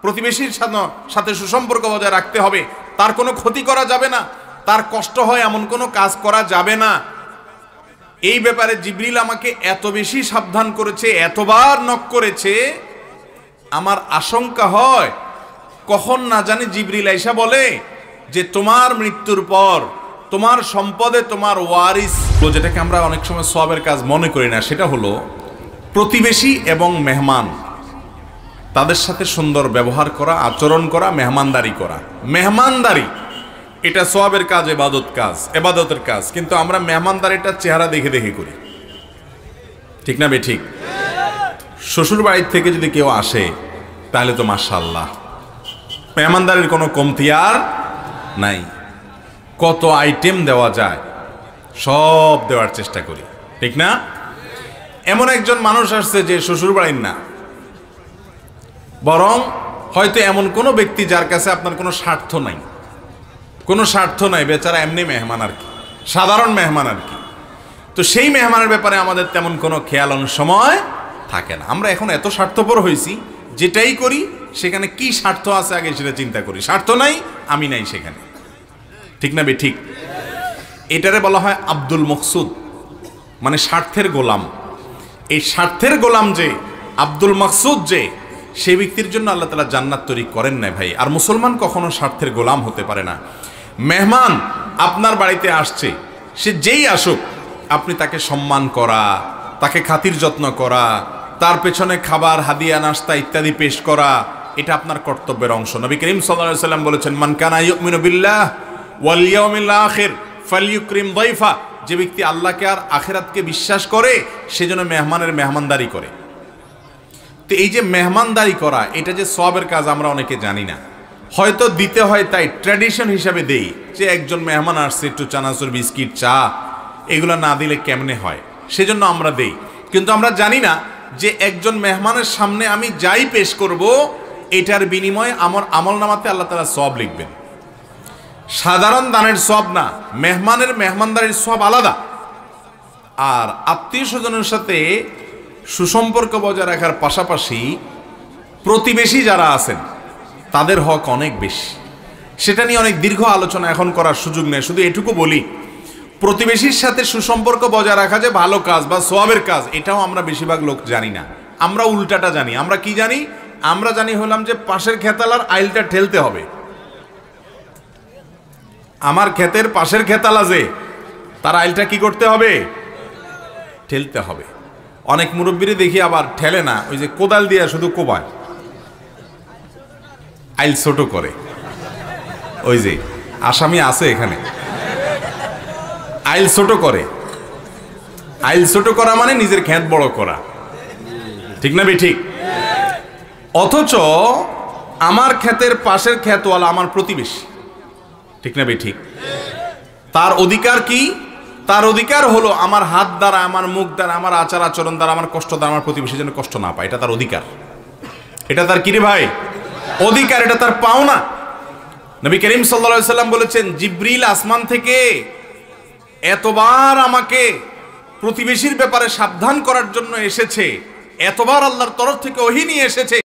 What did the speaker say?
প্রতিবেশীর সাথে সুসম্পর্ক বজায় রাখতে হবে, তার কোনো ক্ষতি করা যাবে না, তার কষ্ট হয় এমন কোনো কাজ করা যাবে না। এই ব্যাপারে জিবরিল আমাকে এত বেশি সাবধান করেছে, এতবার নক করেছে, আমার আশঙ্কা হয় কখন না জানি জিবরিল আইসা বলে যে তোমার মৃত্যুর পর তোমার সম্পদে তোমার ওয়ারিস, যেটাকে আমরা অনেক সময় সওয়াবের কাজ মনে করি না, সেটা হলো প্রতিবেশী এবং মেহমান, তাদের সাথে সুন্দর ব্যবহার করা, আচরণ করা, মেহমানদারি করা। মেহমানদারি এটা সওয়াবের কাজ, এবাদতের কাজ, কিন্তু আমরা মেহমানদারিটা চেহারা দেখে দেখে করি, ঠিক না বে ঠিক? শ্বশুর বাড়ির থেকে যদি কেউ আসে তাহলে তো মাশাআল্লাহ মেহমানদারির কোনো কমতি আর নাই, কত আইটেম দেওয়া যায় সব দেওয়ার চেষ্টা করি, ঠিক না? এমন একজন মানুষ আসছে যে শ্বশুর বাড়ির না, বরং হয়তো এমন কোনো ব্যক্তি যার কাছে আপনার কোনো স্বার্থ নাই, বেচারা এমনি মেহমান আর কি, সাধারণ মেহমান আর কি। তো সেই মেহমানের ব্যাপারে আমাদের তেমন কোনো খেয়াল অনেক সময় থাকে না। আমরা এখন এত স্বার্থপর হয়েছি, যেটাই করি সেখানে কি স্বার্থ আছে আগে সেটা চিন্তা করি, স্বার্থ নাই আমি নাই সেখানে, ঠিক না বে ঠিক? এটারে বলা হয় আব্দুল মকসুদ, মানে স্বার্থের গোলাম। এই স্বার্থের গোলাম যে আব্দুল মকসুদ, যে সেই ব্যক্তির জন্য আল্লাহ তাআলা জান্নাত তৈরি করেন না ভাই। আর মুসলমান কখনো স্বার্থের গোলাম হতে পারে না। মেহমান আপনার বাড়িতে আসছে, সে যেই আসুক আপনি তাকে সম্মান করা, তাকে খাতির যত্ন করা, তার পেছনে খাবার, হাদিয়া, নাস্তা ইত্যাদি পেশ করা, এটা আপনার কর্তব্যের অংশ। নবী করিম সাল্লাল্লাহু আলাইহি ওয়াসাল্লাম বলেছেন, মান কানা ইউমিনু বিল্লাহ ওয়াল ইয়াউমিল আখির ফালইউকরিম দাইফা, যে ব্যক্তি আল্লাহকে আর আখিরাতকে বিশ্বাস করে সে যেন মেহমানের মেহমানদারি করে। তো এই যে মেহমানদারি করা, এটা যে সওয়াবের কাজ আমরা অনেকে জানি না, হয়তো দিতে হয় তাই ট্র্যাডিশন হিসাবে দেই, যে একজন মেহমান আসছে একটু চানাচুর, বিস্কিট, চা এগুলো না দিলে কেমনে হয়, সেজন্য আমরা দেই। কিন্তু আমরা জানি না যে একজন মেহমানের সামনে আমি যাই পেশ করব এটার বিনিময়ে আমার আমলনামাতে আল্লাহ তাআলা সওয়াব লিখবেন। সাধারণ দানের সওয়াব না, মেহমানের মেহমানদারির সওয়াব আলাদা। আর আত্মীয় স্বজনের সাথে সুসম্পর্ক বজায় রাখার পাশাপাশি প্রতিবেশী যারা আছেন তাদের হক অনেক বেশি। সেটা নিয়ে অনেক দীর্ঘ আলোচনা এখন করার সুযোগ নেই, শুধু এটুকু বলি, প্রতিবেশীর সাথে সুসম্পর্ক বজায় রাখা যে ভালো কাজ বা সওয়াবের কাজ, এটাও আমরা বেশিরভাগ লোক জানি না। আমরা উল্টাটা জানি। আমরা কি জানি? আমরা জানি হলাম যে পাশের খেতালার আইলটা ঠেলতে হবে। আমার ক্ষেতের পাশের খেতালা যে, তার আইলটা কি করতে হবে? ঠেলতে হবে। অনেক মুরব্বীরে দেখি আবার ঠেলে না, ওই যে কোদাল দিয়ে শুধু কোবায়, আইল ছোট করে। ওই যে আসামি আছে এখানে, আইল ছোট করে। আইল ছোট করা মানে নিজের ক্ষেত বড় করা, ঠিক না বে ঠিক? অথচ আমার ক্ষেতের পাশের ক্ষেতওয়ালা আমার প্রতিবেশী, ঠিক না বে ঠিক? তার অধিকার কি? তার অধিকার হলো আমার হাত দ্বারা, আমার মুখ দ্বারা, আমার আচার আচরণ দ্বারা, আমার কষ্ট দ্বারা আমার প্রতিবেশী যেন কষ্ট না পায়। এটা তার অধিকার। এটা তার কি রে ভাই? অধিকার। এটা তার পাওনা। নবী করিম সাল্লাল্লাহু আলাইহি ওয়াসাল্লাম বলেছেন, জিবরিল আসমান থেকে এতবার আমাকে প্রতিবেশীর ব্যাপারে সাবধান করার জন্য এসেছে, এতবার আল্লাহর তরফ থেকে ওহী নিয়ে এসেছে।